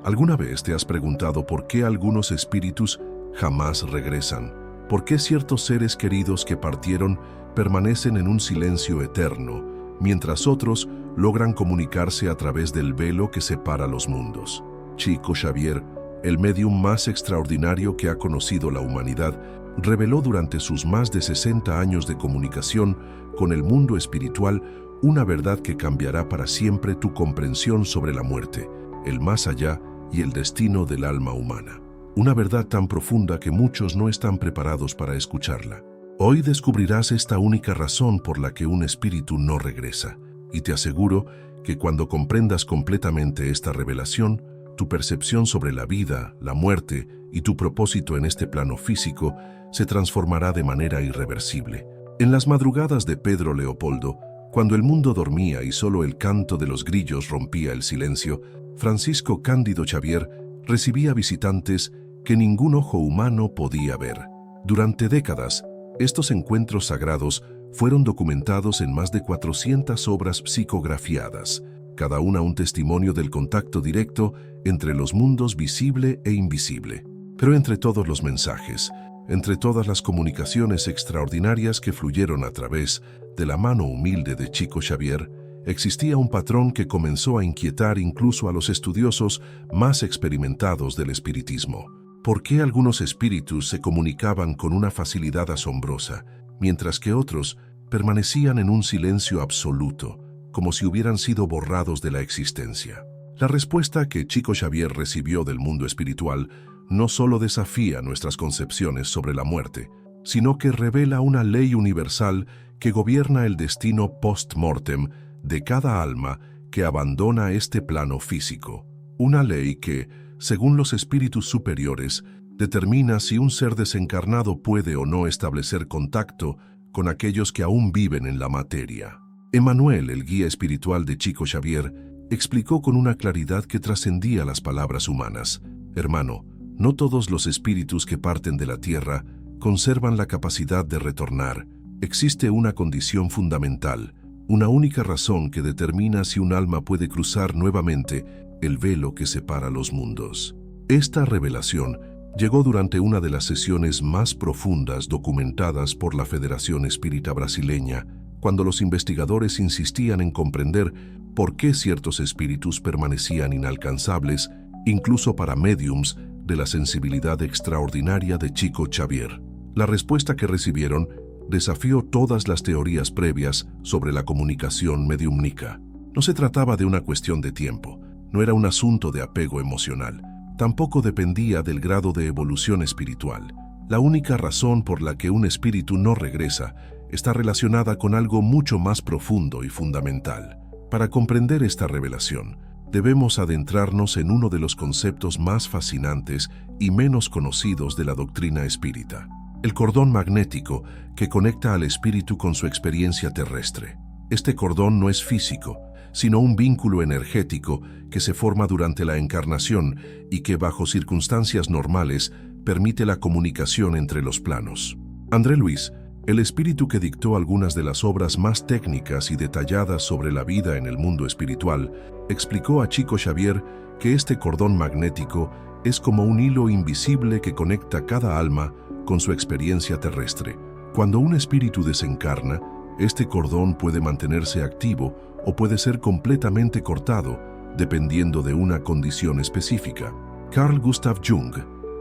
¿Alguna vez te has preguntado por qué algunos espíritus jamás regresan? ¿Por qué ciertos seres queridos que partieron permanecen en un silencio eterno, mientras otros logran comunicarse a través del velo que separa los mundos? Chico Xavier, el médium más extraordinario que ha conocido la humanidad, reveló durante sus más de 60 años de comunicación con el mundo espiritual una verdad que cambiará para siempre tu comprensión sobre la muerte, el más allá y el destino del alma humana. Una verdad tan profunda que muchos no están preparados para escucharla. Hoy descubrirás esta única razón por la que un espíritu no regresa, y te aseguro que cuando comprendas completamente esta revelación, tu percepción sobre la vida, la muerte y tu propósito en este plano físico se transformará de manera irreversible. En las madrugadas de Pedro Leopoldo, cuando el mundo dormía y solo el canto de los grillos rompía el silencio, Francisco Cándido Xavier recibía visitantes que ningún ojo humano podía ver. Durante décadas, estos encuentros sagrados fueron documentados en más de 400 obras psicografiadas, cada una un testimonio del contacto directo entre los mundos visible e invisible. Pero entre todos los mensajes, entre todas las comunicaciones extraordinarias que fluyeron a través de la mano humilde de Chico Xavier, existía un patrón que comenzó a inquietar incluso a los estudiosos más experimentados del espiritismo. ¿Por qué algunos espíritus se comunicaban con una facilidad asombrosa, mientras que otros permanecían en un silencio absoluto, como si hubieran sido borrados de la existencia? La respuesta que Chico Xavier recibió del mundo espiritual no solo desafía nuestras concepciones sobre la muerte, sino que revela una ley universal que gobierna el destino post-mortem de cada alma que abandona este plano físico. Una ley que, según los espíritus superiores, determina si un ser desencarnado puede o no establecer contacto con aquellos que aún viven en la materia. Emmanuel, el guía espiritual de Chico Xavier, explicó con una claridad que trascendía las palabras humanas: hermano, no todos los espíritus que parten de la tierra conservan la capacidad de retornar. Existe una condición fundamental, una única razón que determina si un alma puede cruzar nuevamente el velo que separa los mundos. Esta revelación llegó durante una de las sesiones más profundas documentadas por la Federación Espírita Brasileña, cuando los investigadores insistían en comprender por qué ciertos espíritus permanecían inalcanzables, incluso para médiums de la sensibilidad extraordinaria de Chico Xavier. La respuesta que recibieron desafió todas las teorías previas sobre la comunicación mediúmnica. No se trataba de una cuestión de tiempo, no era un asunto de apego emocional, tampoco dependía del grado de evolución espiritual. La única razón por la que un espíritu no regresa está relacionada con algo mucho más profundo y fundamental. Para comprender esta revelación, debemos adentrarnos en uno de los conceptos más fascinantes y menos conocidos de la doctrina espírita: el cordón magnético que conecta al espíritu con su experiencia terrestre. Este cordón no es físico, sino un vínculo energético que se forma durante la encarnación y que, bajo circunstancias normales, permite la comunicación entre los planos. André Luis, el espíritu que dictó algunas de las obras más técnicas y detalladas sobre la vida en el mundo espiritual, explicó a Chico Xavier que este cordón magnético es como un hilo invisible que conecta cada alma con su experiencia terrestre. Cuando un espíritu desencarna, este cordón puede mantenerse activo o puede ser completamente cortado, dependiendo de una condición específica. Carl Gustav Jung,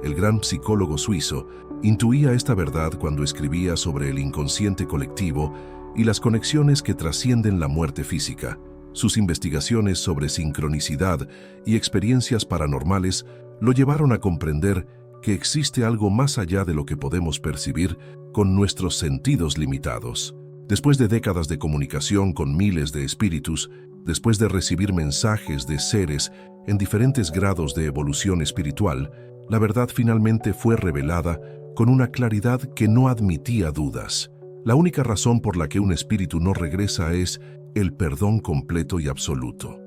el gran psicólogo suizo, intuía esta verdad cuando escribía sobre el inconsciente colectivo y las conexiones que trascienden la muerte física. Sus investigaciones sobre sincronicidad y experiencias paranormales lo llevaron a comprender que existe algo más allá de lo que podemos percibir con nuestros sentidos limitados. Después de décadas de comunicación con miles de espíritus, después de recibir mensajes de seres en diferentes grados de evolución espiritual, la verdad finalmente fue revelada con una claridad que no admitía dudas. La única razón por la que un espíritu no regresa es el perdón completo y absoluto.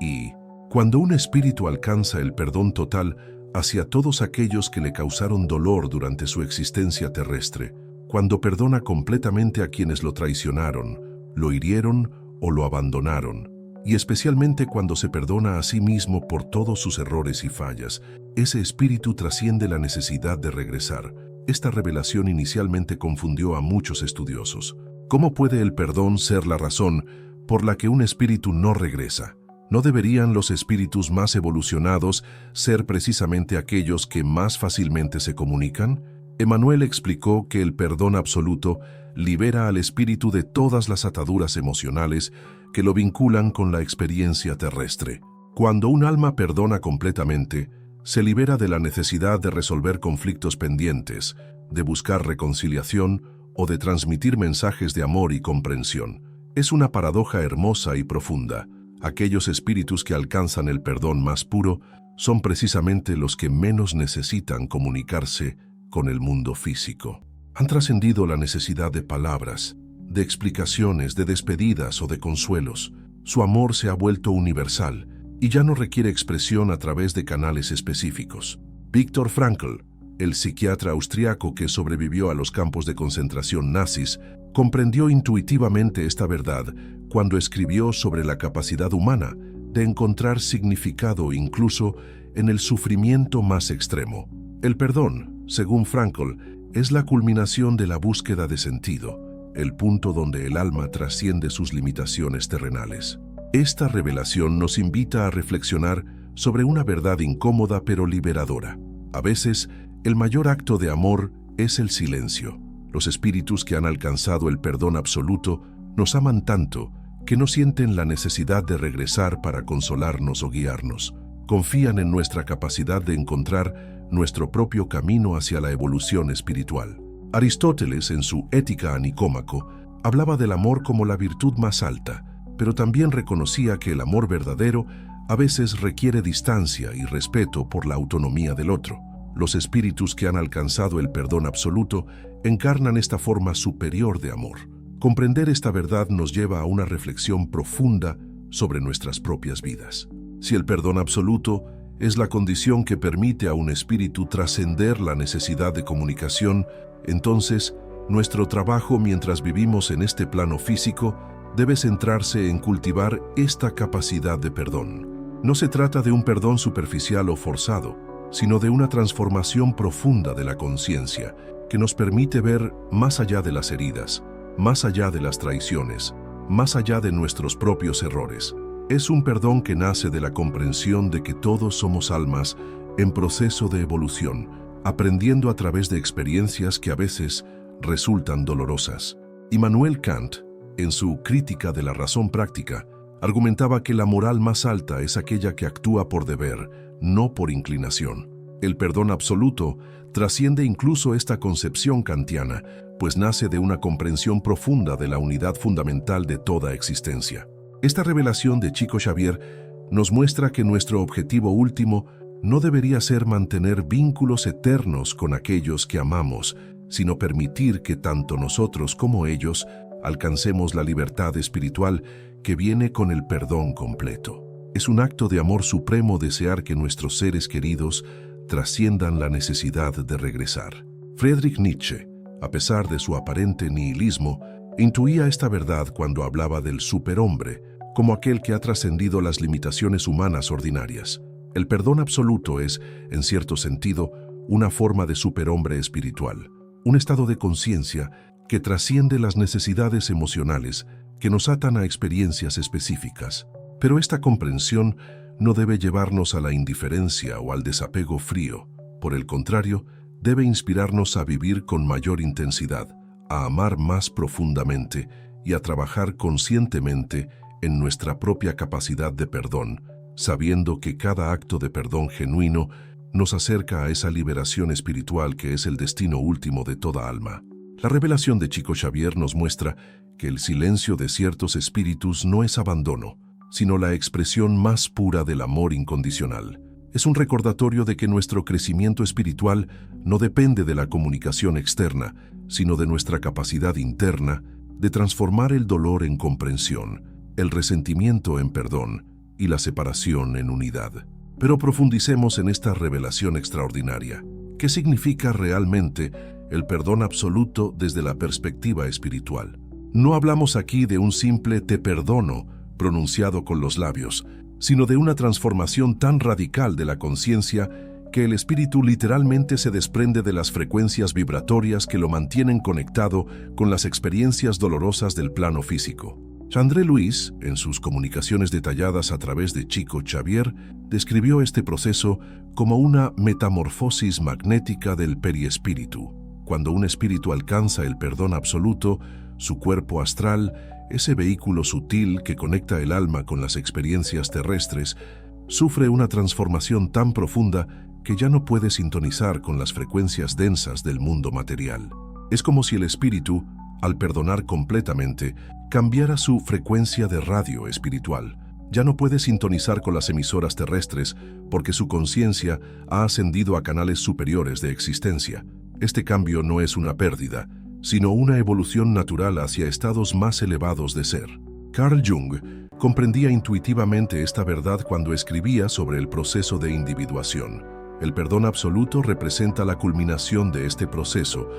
Y cuando un espíritu alcanza el perdón total hacia todos aquellos que le causaron dolor durante su existencia terrestre, cuando perdona completamente a quienes lo traicionaron, lo hirieron o lo abandonaron, y especialmente cuando se perdona a sí mismo por todos sus errores y fallas, ese espíritu trasciende la necesidad de regresar. Esta revelación inicialmente confundió a muchos estudiosos. ¿Cómo puede el perdón ser la razón por la que un espíritu no regresa? ¿No deberían los espíritus más evolucionados ser precisamente aquellos que más fácilmente se comunican? Emmanuel explicó que el perdón absoluto libera al espíritu de todas las ataduras emocionales que lo vinculan con la experiencia terrestre. Cuando un alma perdona completamente, se libera de la necesidad de resolver conflictos pendientes, de buscar reconciliación o de transmitir mensajes de amor y comprensión. Es una paradoja hermosa y profunda. Aquellos espíritus que alcanzan el perdón más puro son precisamente los que menos necesitan comunicarse con el mundo físico. Han trascendido la necesidad de palabras, de explicaciones, de despedidas o de consuelos. Su amor se ha vuelto universal y ya no requiere expresión a través de canales específicos. Viktor Frankl, el psiquiatra austriaco que sobrevivió a los campos de concentración nazis, comprendió intuitivamente esta verdad cuando escribió sobre la capacidad humana de encontrar significado incluso en el sufrimiento más extremo. El perdón, según Frankl, es la culminación de la búsqueda de sentido, el punto donde el alma trasciende sus limitaciones terrenales. Esta revelación nos invita a reflexionar sobre una verdad incómoda pero liberadora. A veces, el mayor acto de amor es el silencio. Los espíritus que han alcanzado el perdón absoluto nos aman tanto que no sienten la necesidad de regresar para consolarnos o guiarnos. Confían en nuestra capacidad de encontrar nuestro propio camino hacia la evolución espiritual. Aristóteles, en su Ética a Nicómaco, hablaba del amor como la virtud más alta, pero también reconocía que el amor verdadero a veces requiere distancia y respeto por la autonomía del otro. Los espíritus que han alcanzado el perdón absoluto encarnan esta forma superior de amor. Comprender esta verdad nos lleva a una reflexión profunda sobre nuestras propias vidas. Si el perdón absoluto es la condición que permite a un espíritu trascender la necesidad de comunicación, entonces nuestro trabajo mientras vivimos en este plano físico debe centrarse en cultivar esta capacidad de perdón. No se trata de un perdón superficial o forzado, sino de una transformación profunda de la conciencia que nos permite ver más allá de las heridas, más allá de las traiciones, más allá de nuestros propios errores. Es un perdón que nace de la comprensión de que todos somos almas en proceso de evolución, aprendiendo a través de experiencias que a veces resultan dolorosas. Immanuel Kant, en su Crítica de la razón práctica, argumentaba que la moral más alta es aquella que actúa por deber, no por inclinación. El perdón absoluto trasciende incluso esta concepción kantiana, pues nace de una comprensión profunda de la unidad fundamental de toda existencia. Esta revelación de Chico Xavier nos muestra que nuestro objetivo último no debería ser mantener vínculos eternos con aquellos que amamos, sino permitir que tanto nosotros como ellos alcancemos la libertad espiritual que viene con el perdón completo. Es un acto de amor supremo desear que nuestros seres queridos trasciendan la necesidad de regresar. Friedrich Nietzsche, a pesar de su aparente nihilismo, intuía esta verdad cuando hablaba del superhombre, como aquel que ha trascendido las limitaciones humanas ordinarias. El perdón absoluto es, en cierto sentido, una forma de superhombre espiritual, un estado de conciencia que trasciende las necesidades emocionales que nos atan a experiencias específicas. Pero esta comprensión no debe llevarnos a la indiferencia o al desapego frío. Por el contrario, debe inspirarnos a vivir con mayor intensidad, a amar más profundamente y a trabajar conscientemente en nuestra propia capacidad de perdón, sabiendo que cada acto de perdón genuino nos acerca a esa liberación espiritual que es el destino último de toda alma. La revelación de Chico Xavier nos muestra que el silencio de ciertos espíritus no es abandono, sino la expresión más pura del amor incondicional. Es un recordatorio de que nuestro crecimiento espiritual no depende de la comunicación externa, sino de nuestra capacidad interna de transformar el dolor en comprensión, el resentimiento en perdón y la separación en unidad. Pero profundicemos en esta revelación extraordinaria. ¿Qué significa realmente el perdón absoluto desde la perspectiva espiritual? No hablamos aquí de un simple te perdono, pronunciado con los labios, sino de una transformación tan radical de la conciencia que el espíritu literalmente se desprende de las frecuencias vibratorias que lo mantienen conectado con las experiencias dolorosas del plano físico. André Luis, en sus comunicaciones detalladas a través de Chico Xavier, describió este proceso como una metamorfosis magnética del periespíritu. Cuando un espíritu alcanza el perdón absoluto, su cuerpo astral, ese vehículo sutil que conecta el alma con las experiencias terrestres, sufre una transformación tan profunda que ya no puede sintonizar con las frecuencias densas del mundo material. Es como si el espíritu, al perdonar completamente, cambiara su frecuencia de radio espiritual. Ya no puede sintonizar con las emisoras terrestres porque su conciencia ha ascendido a canales superiores de existencia. Este cambio no es una pérdida, sino una evolución natural hacia estados más elevados de ser. Carl Jung comprendía intuitivamente esta verdad cuando escribía sobre el proceso de individuación. El perdón absoluto representa la culminación de este proceso,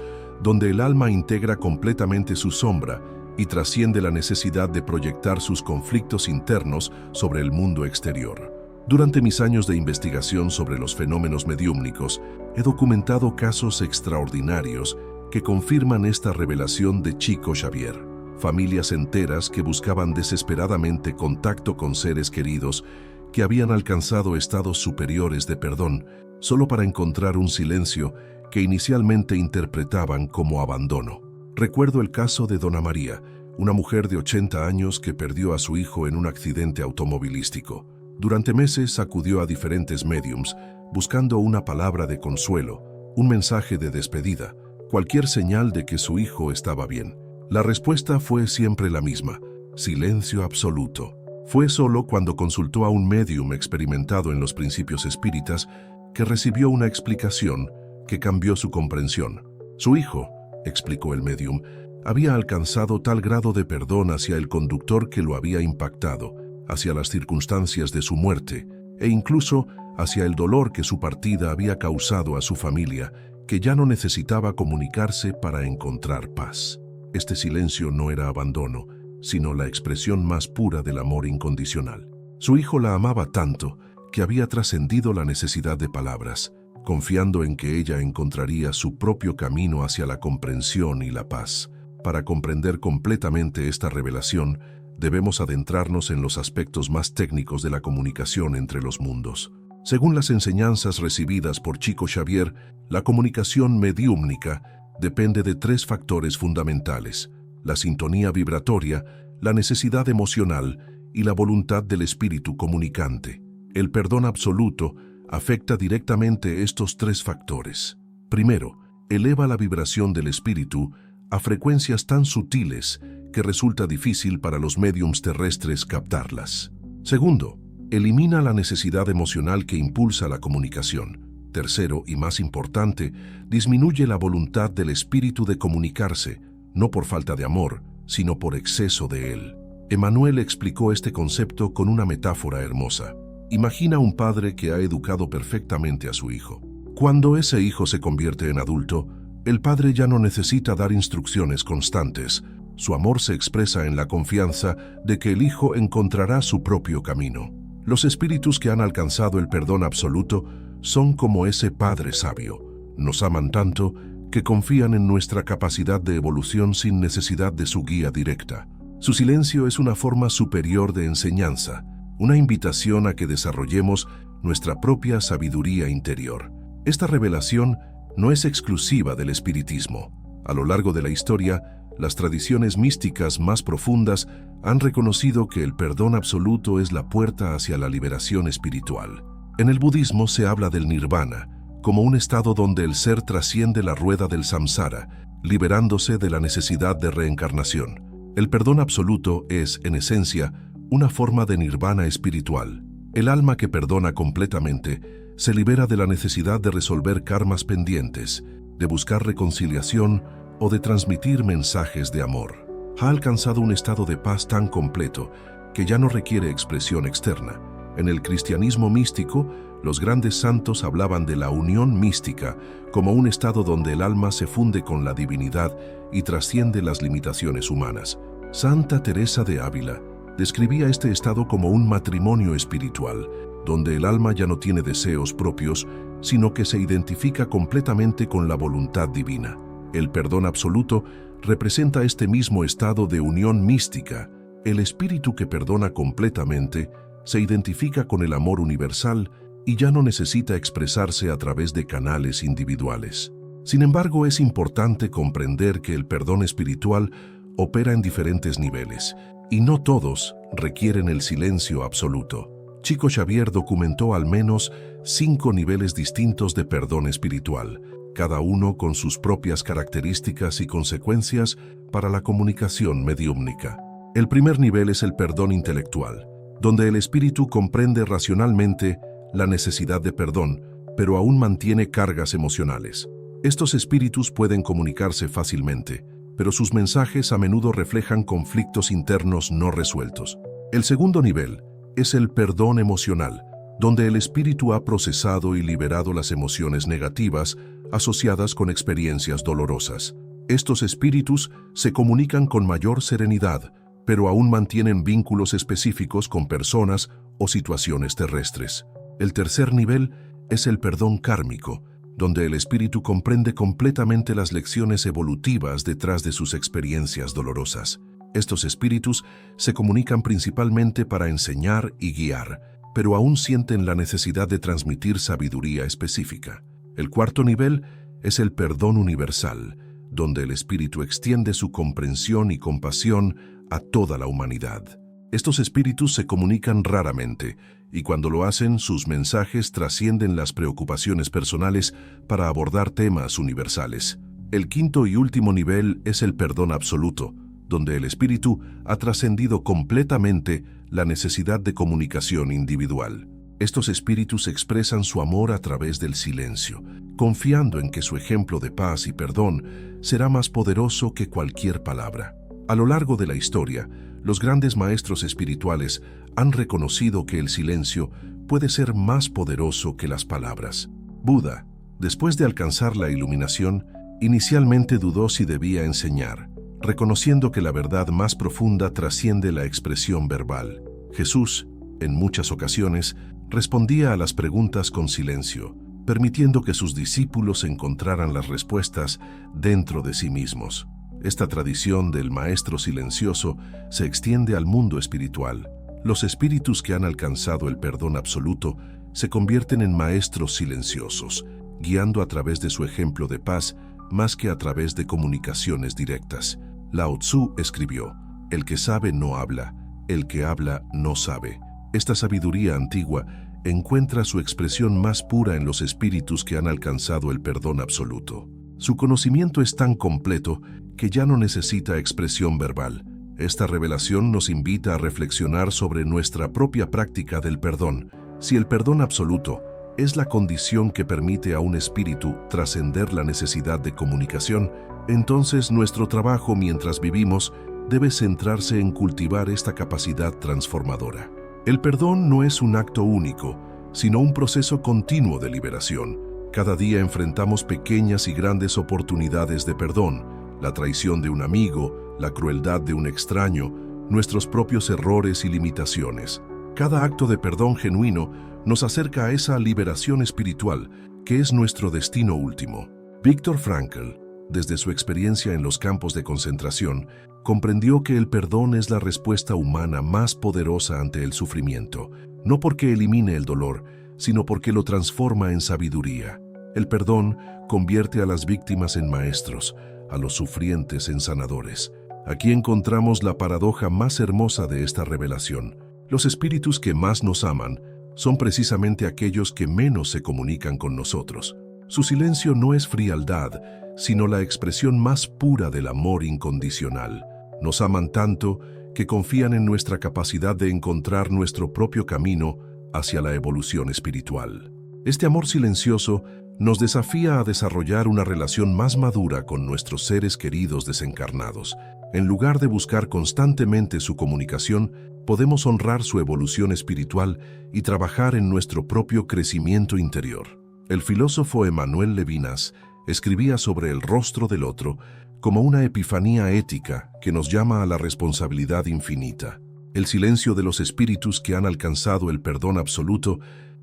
donde el alma integra completamente su sombra y trasciende la necesidad de proyectar sus conflictos internos sobre el mundo exterior. Durante mis años de investigación sobre los fenómenos mediúmnicos, he documentado casos extraordinarios que confirman esta revelación de Chico Xavier. Familias enteras que buscaban desesperadamente contacto con seres queridos que habían alcanzado estados superiores de perdón, solo para encontrar un silencio que inicialmente interpretaban como abandono. Recuerdo el caso de Dona María, una mujer de 80 años que perdió a su hijo en un accidente automovilístico. Durante meses acudió a diferentes médiums, buscando una palabra de consuelo, un mensaje de despedida, cualquier señal de que su hijo estaba bien. La respuesta fue siempre la misma: silencio absoluto. Fue solo cuando consultó a un médium experimentado en los principios espíritas que recibió una explicación que cambió su comprensión. Su hijo, explicó el médium, había alcanzado tal grado de perdón hacia el conductor que lo había impactado, hacia las circunstancias de su muerte e incluso hacia el dolor que su partida había causado a su familia, que ya no necesitaba comunicarse para encontrar paz. Este silencio no era abandono, sino la expresión más pura del amor incondicional. Su hijo la amaba tanto que había trascendido la necesidad de palabras, confiando en que ella encontraría su propio camino hacia la comprensión y la paz. Para comprender completamente esta revelación, debemos adentrarnos en los aspectos más técnicos de la comunicación entre los mundos. Según las enseñanzas recibidas por Chico Xavier, la comunicación mediúmnica depende de 3 factores fundamentales: la sintonía vibratoria, la necesidad emocional y la voluntad del espíritu comunicante. El perdón absoluto afecta directamente estos 3 factores. Primero, eleva la vibración del espíritu a frecuencias tan sutiles que resulta difícil para los médiums terrestres captarlas. Segundo, elimina la necesidad emocional que impulsa la comunicación. Tercero, y más importante, disminuye la voluntad del espíritu de comunicarse, no por falta de amor, sino por exceso de él. Emmanuel explicó este concepto con una metáfora hermosa. Imagina un padre que ha educado perfectamente a su hijo. Cuando ese hijo se convierte en adulto, el padre ya no necesita dar instrucciones constantes. Su amor se expresa en la confianza de que el hijo encontrará su propio camino. Los espíritus que han alcanzado el perdón absoluto son como ese padre sabio. Nos aman tanto que confían en nuestra capacidad de evolución sin necesidad de su guía directa. Su silencio es una forma superior de enseñanza, una invitación a que desarrollemos nuestra propia sabiduría interior. Esta revelación no es exclusiva del espiritismo. A lo largo de la historia, las tradiciones místicas más profundas han reconocido que el perdón absoluto es la puerta hacia la liberación espiritual. En el budismo se habla del nirvana, como un estado donde el ser trasciende la rueda del samsara, liberándose de la necesidad de reencarnación. El perdón absoluto es, en esencia, una forma de nirvana espiritual. El alma que perdona completamente se libera de la necesidad de resolver karmas pendientes, de buscar reconciliación o de transmitir mensajes de amor. Ha alcanzado un estado de paz tan completo que ya no requiere expresión externa. En el cristianismo místico, los grandes santos hablaban de la unión mística como un estado donde el alma se funde con la divinidad y trasciende las limitaciones humanas. Santa Teresa de Ávila describía este estado como un matrimonio espiritual, donde el alma ya no tiene deseos propios, sino que se identifica completamente con la voluntad divina. El perdón absoluto representa este mismo estado de unión mística. El espíritu que perdona completamente se identifica con el amor universal y ya no necesita expresarse a través de canales individuales. Sin embargo, es importante comprender que el perdón espiritual opera en diferentes niveles, y no todos requieren el silencio absoluto. Chico Xavier documentó al menos 5 niveles distintos de perdón espiritual, cada uno con sus propias características y consecuencias para la comunicación mediúmnica. El primer nivel es el perdón intelectual, donde el espíritu comprende racionalmente la necesidad de perdón, pero aún mantiene cargas emocionales. Estos espíritus pueden comunicarse fácilmente, pero sus mensajes a menudo reflejan conflictos internos no resueltos. El segundo nivel es el perdón emocional, donde el espíritu ha procesado y liberado las emociones negativas asociadas con experiencias dolorosas. Estos espíritus se comunican con mayor serenidad, pero aún mantienen vínculos específicos con personas o situaciones terrestres. El tercer nivel es el perdón kármico, donde el espíritu comprende completamente las lecciones evolutivas detrás de sus experiencias dolorosas. Estos espíritus se comunican principalmente para enseñar y guiar, pero aún sienten la necesidad de transmitir sabiduría específica. El cuarto nivel es el perdón universal, donde el espíritu extiende su comprensión y compasión a toda la humanidad. Estos espíritus se comunican raramente, y cuando lo hacen, sus mensajes trascienden las preocupaciones personales para abordar temas universales. El quinto y último nivel es el perdón absoluto, donde el espíritu ha trascendido completamente la necesidad de comunicación individual. Estos espíritus expresan su amor a través del silencio, confiando en que su ejemplo de paz y perdón será más poderoso que cualquier palabra. A lo largo de la historia, los grandes maestros espirituales han reconocido que el silencio puede ser más poderoso que las palabras. Buda, después de alcanzar la iluminación, inicialmente dudó si debía enseñar, reconociendo que la verdad más profunda trasciende la expresión verbal. Jesús, en muchas ocasiones, respondía a las preguntas con silencio, permitiendo que sus discípulos encontraran las respuestas dentro de sí mismos. Esta tradición del maestro silencioso se extiende al mundo espiritual. Los espíritus que han alcanzado el perdón absoluto se convierten en maestros silenciosos, guiando a través de su ejemplo de paz más que a través de comunicaciones directas. Lao Tzu escribió: "El que sabe no habla, el que habla no sabe". Esta sabiduría antigua encuentra su expresión más pura en los espíritus que han alcanzado el perdón absoluto. Su conocimiento es tan completo que ya no necesita expresión verbal. Esta revelación nos invita a reflexionar sobre nuestra propia práctica del perdón. Si el perdón absoluto es la condición que permite a un espíritu trascender la necesidad de comunicación, entonces nuestro trabajo mientras vivimos debe centrarse en cultivar esta capacidad transformadora. El perdón no es un acto único, sino un proceso continuo de liberación. Cada día enfrentamos pequeñas y grandes oportunidades de perdón: la traición de un amigo, la crueldad de un extraño, nuestros propios errores y limitaciones. Cada acto de perdón genuino nos acerca a esa liberación espiritual que es nuestro destino último. Viktor Frankl, desde su experiencia en los campos de concentración, comprendió que el perdón es la respuesta humana más poderosa ante el sufrimiento, no porque elimine el dolor, sino porque lo transforma en sabiduría. El perdón convierte a las víctimas en maestros, a los sufrientes en sanadores. Aquí encontramos la paradoja más hermosa de esta revelación. Los espíritus que más nos aman son precisamente aquellos que menos se comunican con nosotros. Su silencio no es frialdad, sino la expresión más pura del amor incondicional. Nos aman tanto que confían en nuestra capacidad de encontrar nuestro propio camino hacia la evolución espiritual. Este amor silencioso nos desafía a desarrollar una relación más madura con nuestros seres queridos desencarnados. En lugar de buscar constantemente su comunicación, podemos honrar su evolución espiritual y trabajar en nuestro propio crecimiento interior. El filósofo Emmanuel Levinas escribía sobre el rostro del otro como una epifanía ética que nos llama a la responsabilidad infinita. El silencio de los espíritus que han alcanzado el perdón absoluto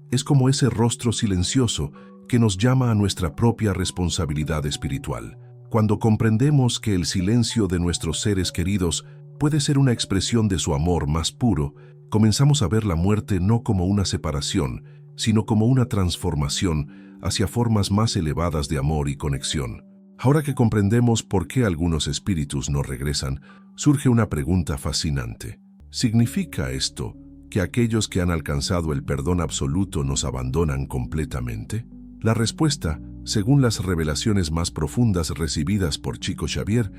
es como ese rostro silencioso que nos llama a nuestra propia responsabilidad espiritual. Cuando comprendemos que el silencio de nuestros seres queridos puede ser una expresión de su amor más puro, comenzamos a ver la muerte no como una separación, sino como una transformación hacia formas más elevadas de amor y conexión. Ahora que comprendemos por qué algunos espíritus no regresan, surge una pregunta fascinante. ¿Significa esto que aquellos que han alcanzado el perdón absoluto nos abandonan completamente? La respuesta, según las revelaciones más profundas recibidas por Chico Xavier,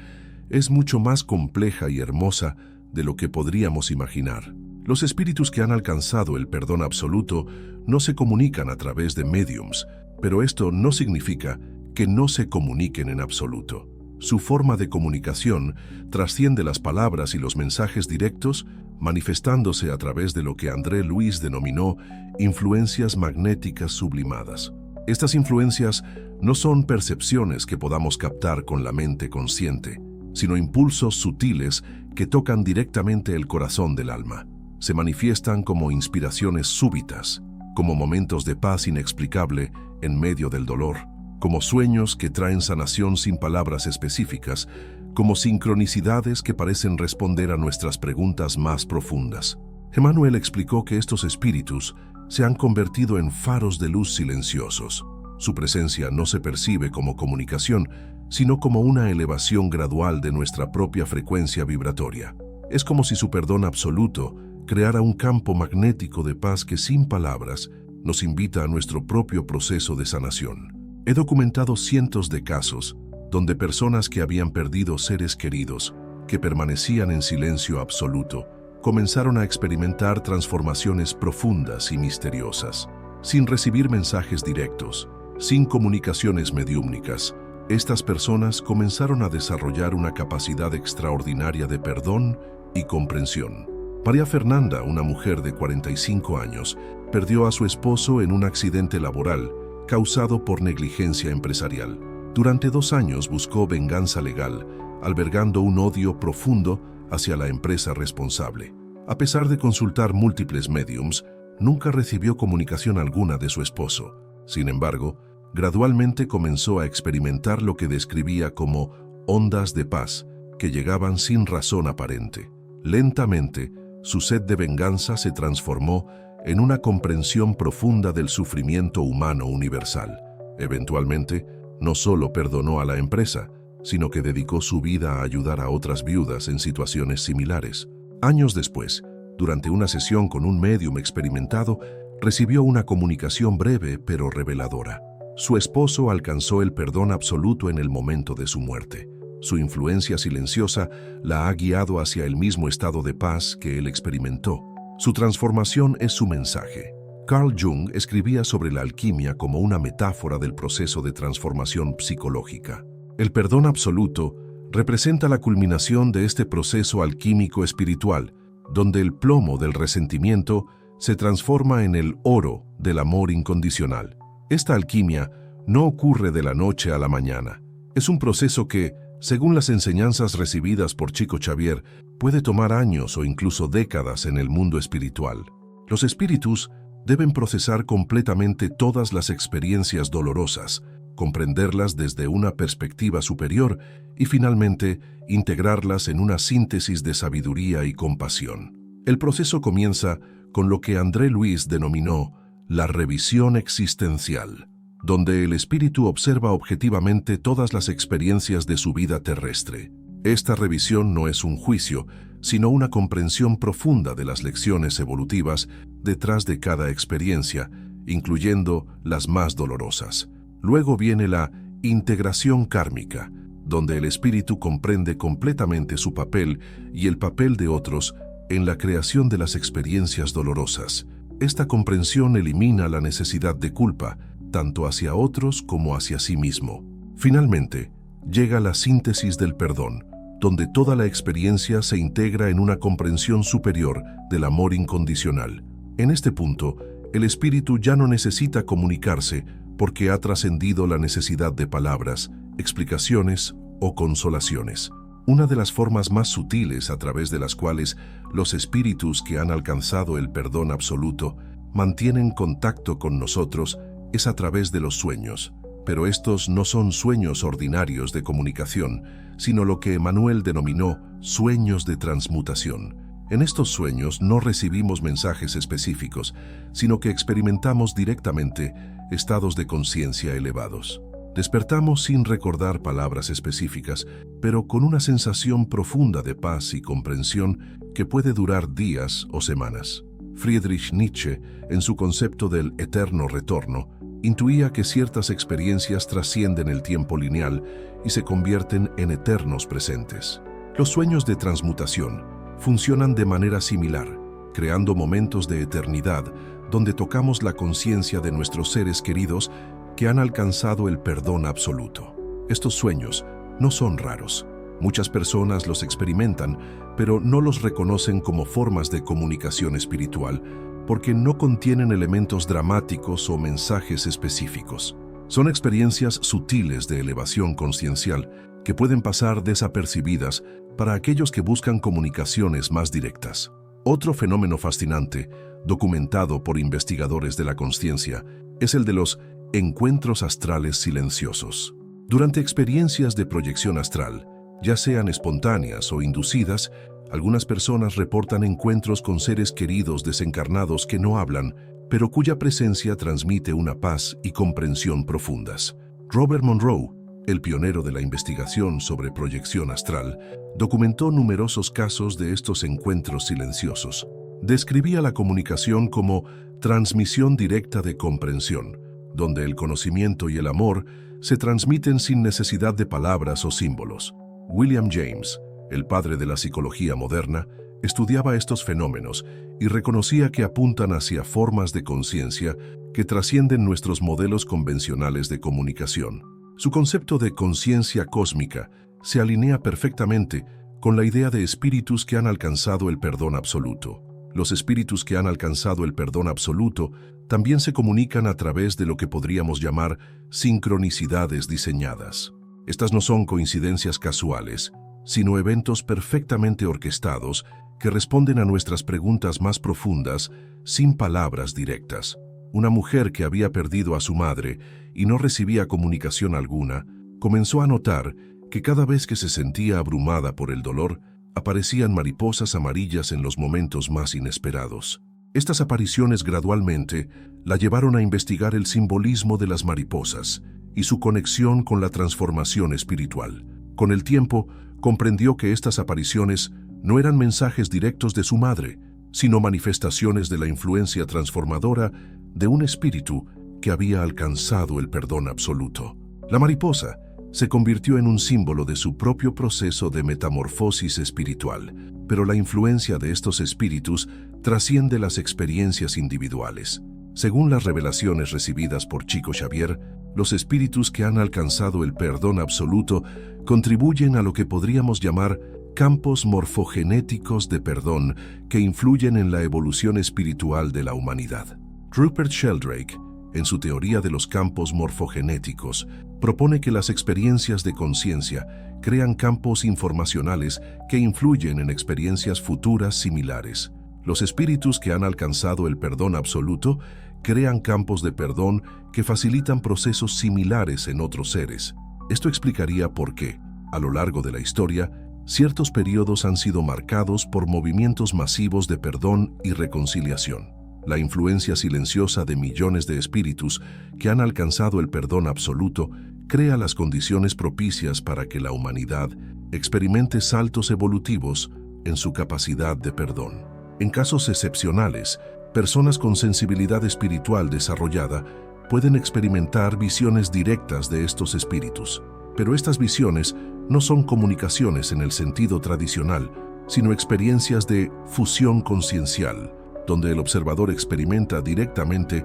es mucho más compleja y hermosa de lo que podríamos imaginar. Los espíritus que han alcanzado el perdón absoluto no se comunican a través de médiums, pero esto no significa que no se comuniquen en absoluto. Su forma de comunicación trasciende las palabras y los mensajes directos, manifestándose a través de lo que André Luis denominó influencias magnéticas sublimadas. Estas influencias no son percepciones que podamos captar con la mente consciente, sino impulsos sutiles que tocan directamente el corazón del alma. Se manifiestan como inspiraciones súbitas, como momentos de paz inexplicable en medio del dolor, como sueños que traen sanación sin palabras específicas, como sincronicidades que parecen responder a nuestras preguntas más profundas. Emmanuel explicó que estos espíritus se han convertido en faros de luz silenciosos. Su presencia no se percibe como comunicación, sino como una elevación gradual de nuestra propia frecuencia vibratoria. Es como si su perdón absoluto creara un campo magnético de paz que sin palabras nos invita a nuestro propio proceso de sanación. He documentado cientos de casos donde personas que habían perdido seres queridos, que permanecían en silencio absoluto, comenzaron a experimentar transformaciones profundas y misteriosas. Sin recibir mensajes directos, sin comunicaciones mediúmnicas, estas personas comenzaron a desarrollar una capacidad extraordinaria de perdón y comprensión. María Fernanda, una mujer de 45 años, perdió a su esposo en un accidente laboral causado por negligencia empresarial. Durante 2 años buscó venganza legal, albergando un odio profundo hacia la empresa responsable. A pesar de consultar múltiples médiums, nunca recibió comunicación alguna de su esposo. Sin embargo, gradualmente comenzó a experimentar lo que describía como ondas de paz que llegaban sin razón aparente. Lentamente, su sed de venganza se transformó en una comprensión profunda del sufrimiento humano universal. Eventualmente, no solo perdonó a la empresa, sino que dedicó su vida a ayudar a otras viudas en situaciones similares. Años después, durante una sesión con un médium experimentado, recibió una comunicación breve pero reveladora. Su esposo alcanzó el perdón absoluto en el momento de su muerte. Su influencia silenciosa la ha guiado hacia el mismo estado de paz que él experimentó. Su transformación es su mensaje. Carl Jung escribía sobre la alquimia como una metáfora del proceso de transformación psicológica. El perdón absoluto representa la culminación de este proceso alquímico espiritual, donde el plomo del resentimiento se transforma en el oro del amor incondicional. Esta alquimia no ocurre de la noche a la mañana. Es un proceso que, según las enseñanzas recibidas por Chico Xavier, puede tomar años o incluso décadas en el mundo espiritual. Los espíritus deben procesar completamente todas las experiencias dolorosas, comprenderlas desde una perspectiva superior y finalmente integrarlas en una síntesis de sabiduría y compasión. El proceso comienza con lo que André Luis denominó la revisión existencial, donde el espíritu observa objetivamente todas las experiencias de su vida terrestre. Esta revisión no es un juicio, sino una comprensión profunda de las lecciones evolutivas detrás de cada experiencia, incluyendo las más dolorosas. Luego viene la integración kármica, donde el espíritu comprende completamente su papel y el papel de otros en la creación de las experiencias dolorosas. Esta comprensión elimina la necesidad de culpa, tanto hacia otros como hacia sí mismo. Finalmente, llega la síntesis del perdón, donde toda la experiencia se integra en una comprensión superior del amor incondicional. En este punto, el espíritu ya no necesita comunicarse porque ha trascendido la necesidad de palabras, explicaciones o consolaciones. Una de las formas más sutiles a través de las cuales los espíritus que han alcanzado el perdón absoluto mantienen contacto con nosotros es a través de los sueños. Pero estos no son sueños ordinarios de comunicación, sino lo que Emmanuel denominó sueños de transmutación. En estos sueños no recibimos mensajes específicos, sino que experimentamos directamente estados de conciencia elevados. Despertamos sin recordar palabras específicas, pero con una sensación profunda de paz y comprensión que puede durar días o semanas. Friedrich Nietzsche, en su concepto del eterno retorno, intuía que ciertas experiencias trascienden el tiempo lineal y se convierten en eternos presentes. Los sueños de transmutación funcionan de manera similar, creando momentos de eternidad donde tocamos la conciencia de nuestros seres queridos que han alcanzado el perdón absoluto. Estos sueños no son raros. Muchas personas los experimentan, pero no los reconocen como formas de comunicación espiritual porque no contienen elementos dramáticos o mensajes específicos. Son experiencias sutiles de elevación consciencial que pueden pasar desapercibidas para aquellos que buscan comunicaciones más directas. Otro fenómeno fascinante, documentado por investigadores de la consciencia, es el de los encuentros astrales silenciosos. Durante experiencias de proyección astral, ya sean espontáneas o inducidas, algunas personas reportan encuentros con seres queridos desencarnados que no hablan, pero cuya presencia transmite una paz y comprensión profundas. Robert Monroe, el pionero de la investigación sobre proyección astral, documentó numerosos casos de estos encuentros silenciosos. Describía la comunicación como transmisión directa de comprensión, donde el conocimiento y el amor se transmiten sin necesidad de palabras o símbolos. William James, el padre de la psicología moderna, estudiaba estos fenómenos y reconocía que apuntan hacia formas de conciencia que trascienden nuestros modelos convencionales de comunicación. Su concepto de conciencia cósmica se alinea perfectamente con la idea de espíritus que han alcanzado el perdón absoluto. Los espíritus que han alcanzado el perdón absoluto también se comunican a través de lo que podríamos llamar sincronicidades diseñadas. Estas no son coincidencias casuales, sino eventos perfectamente orquestados que responden a nuestras preguntas más profundas sin palabras directas. Una mujer que había perdido a su madre y no recibía comunicación alguna, comenzó a notar que cada vez que se sentía abrumada por el dolor, aparecían mariposas amarillas en los momentos más inesperados. Estas apariciones gradualmente la llevaron a investigar el simbolismo de las mariposas y su conexión con la transformación espiritual. Con el tiempo, comprendió que estas apariciones no eran mensajes directos de su madre, sino manifestaciones de la influencia transformadora de un espíritu que había alcanzado el perdón absoluto. La mariposa se convirtió en un símbolo de su propio proceso de metamorfosis espiritual, pero la influencia de estos espíritus trasciende las experiencias individuales. Según las revelaciones recibidas por Chico Xavier, los espíritus que han alcanzado el perdón absoluto contribuyen a lo que podríamos llamar campos morfogenéticos de perdón que influyen en la evolución espiritual de la humanidad. Rupert Sheldrake, en su teoría de los campos morfogenéticos, propone que las experiencias de conciencia crean campos informacionales que influyen en experiencias futuras similares. Los espíritus que han alcanzado el perdón absoluto crean campos de perdón que facilitan procesos similares en otros seres. Esto explicaría por qué, a lo largo de la historia, ciertos periodos han sido marcados por movimientos masivos de perdón y reconciliación. La influencia silenciosa de millones de espíritus que han alcanzado el perdón absoluto crea las condiciones propicias para que la humanidad experimente saltos evolutivos en su capacidad de perdón. En casos excepcionales, personas con sensibilidad espiritual desarrollada pueden experimentar visiones directas de estos espíritus, pero estas visiones no son comunicaciones en el sentido tradicional, sino experiencias de fusión consciencial, donde el observador experimenta directamente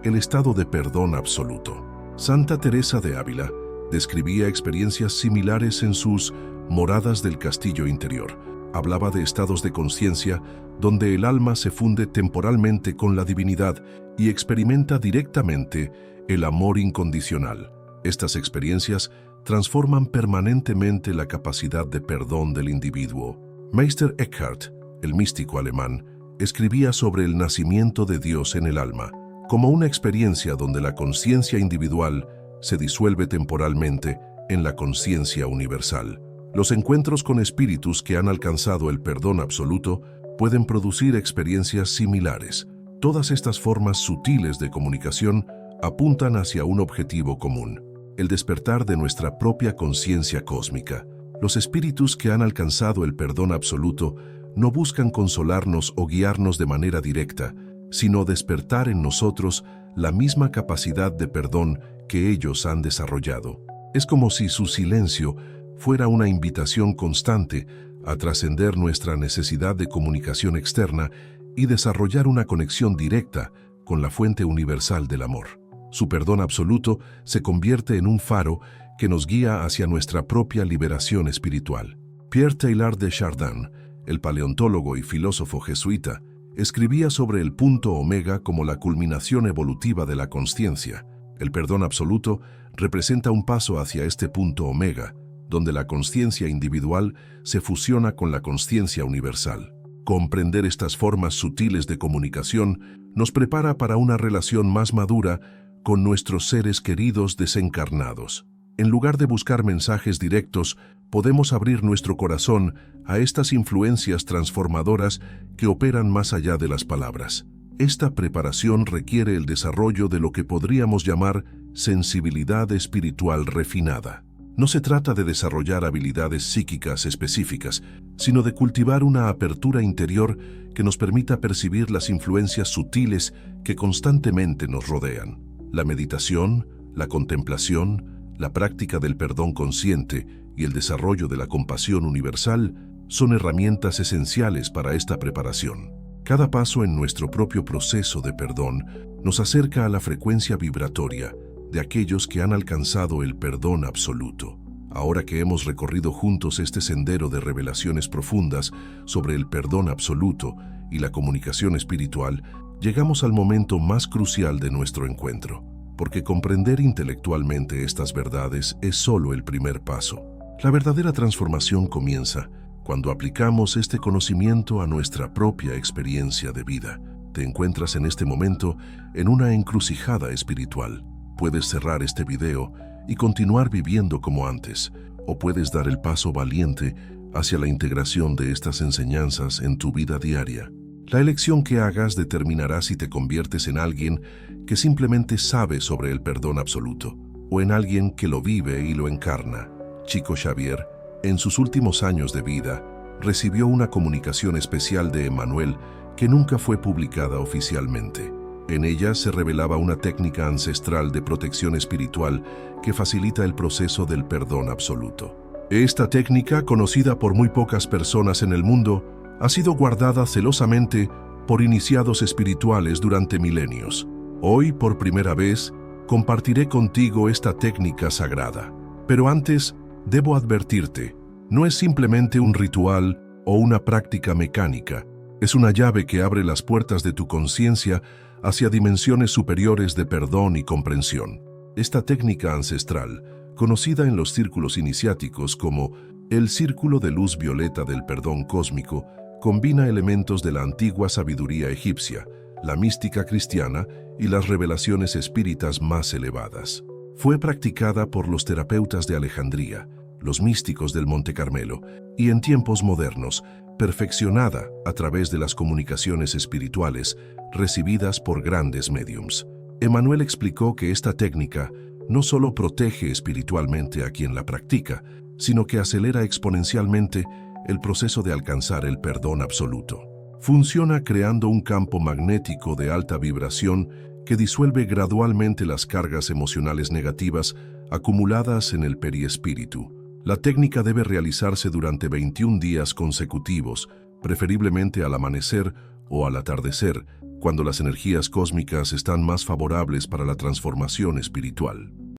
el estado de perdón absoluto. Santa Teresa de Ávila describía experiencias similares en sus Moradas del Castillo Interior. Hablaba de estados de conciencia donde el alma se funde temporalmente con la divinidad y experimenta directamente el amor incondicional. Estas experiencias transforman permanentemente la capacidad de perdón del individuo. Meister Eckhart, el místico alemán, escribía sobre el nacimiento de Dios en el alma, como una experiencia donde la conciencia individual se disuelve temporalmente en la conciencia universal. Los encuentros con espíritus que han alcanzado el perdón absoluto pueden producir experiencias similares. Todas estas formas sutiles de comunicación apuntan hacia un objetivo común: el despertar de nuestra propia conciencia cósmica. Los espíritus que han alcanzado el perdón absoluto no buscan consolarnos o guiarnos de manera directa, sino despertar en nosotros la misma capacidad de perdón que ellos han desarrollado. Es como si su silencio fuera una invitación constante a trascender nuestra necesidad de comunicación externa y desarrollar una conexión directa con la fuente universal del amor. Su perdón absoluto se convierte en un faro que nos guía hacia nuestra propia liberación espiritual. Pierre Teilhard de Chardin, el paleontólogo y filósofo jesuita, escribía sobre el punto omega como la culminación evolutiva de la consciencia. El perdón absoluto representa un paso hacia este punto omega, donde la consciencia individual se fusiona con la consciencia universal. Comprender estas formas sutiles de comunicación nos prepara para una relación más madura con nuestros seres queridos desencarnados. En lugar de buscar mensajes directos, podemos abrir nuestro corazón a estas influencias transformadoras que operan más allá de las palabras. Esta preparación requiere el desarrollo de lo que podríamos llamar sensibilidad espiritual refinada. No se trata de desarrollar habilidades psíquicas específicas, sino de cultivar una apertura interior que nos permita percibir las influencias sutiles que constantemente nos rodean. La meditación, la contemplación, la práctica del perdón consciente y el desarrollo de la compasión universal son herramientas esenciales para esta preparación. Cada paso en nuestro propio proceso de perdón nos acerca a la frecuencia vibratoria de aquellos que han alcanzado el perdón absoluto. Ahora que hemos recorrido juntos este sendero de revelaciones profundas sobre el perdón absoluto y la comunicación espiritual, llegamos al momento más crucial de nuestro encuentro, porque comprender intelectualmente estas verdades es solo el primer paso. La verdadera transformación comienza cuando aplicamos este conocimiento a nuestra propia experiencia de vida. Te encuentras en este momento en una encrucijada espiritual. Puedes cerrar este video y continuar viviendo como antes, o puedes dar el paso valiente hacia la integración de estas enseñanzas en tu vida diaria. La elección que hagas determinará si te conviertes en alguien que simplemente sabe sobre el perdón absoluto, o en alguien que lo vive y lo encarna. Chico Xavier, en sus últimos años de vida, recibió una comunicación especial de Emmanuel que nunca fue publicada oficialmente. En ella se revelaba una técnica ancestral de protección espiritual que facilita el proceso del perdón absoluto. Esta técnica, conocida por muy pocas personas en el mundo, ha sido guardada celosamente por iniciados espirituales durante milenios. Hoy, por primera vez, compartiré contigo esta técnica sagrada. Pero antes, debo advertirte, no es simplemente un ritual o una práctica mecánica. Es una llave que abre las puertas de tu conciencia hacia dimensiones superiores de perdón y comprensión. Esta técnica ancestral, conocida en los círculos iniciáticos como el círculo de luz violeta del perdón cósmico, combina elementos de la antigua sabiduría egipcia, la mística cristiana y las revelaciones espíritas más elevadas. Fue practicada por los terapeutas de Alejandría, los místicos del Monte Carmelo, y en tiempos modernos, perfeccionada a través de las comunicaciones espirituales recibidas por grandes médiums. Emmanuel explicó que esta técnica no solo protege espiritualmente a quien la practica, sino que acelera exponencialmente el proceso de alcanzar el perdón absoluto. Funciona creando un campo magnético de alta vibración que disuelve gradualmente las cargas emocionales negativas acumuladas en el periespíritu. La técnica debe realizarse durante 21 días consecutivos, preferiblemente al amanecer o al atardecer, cuando las energías cósmicas están más favorables para la transformación espiritual.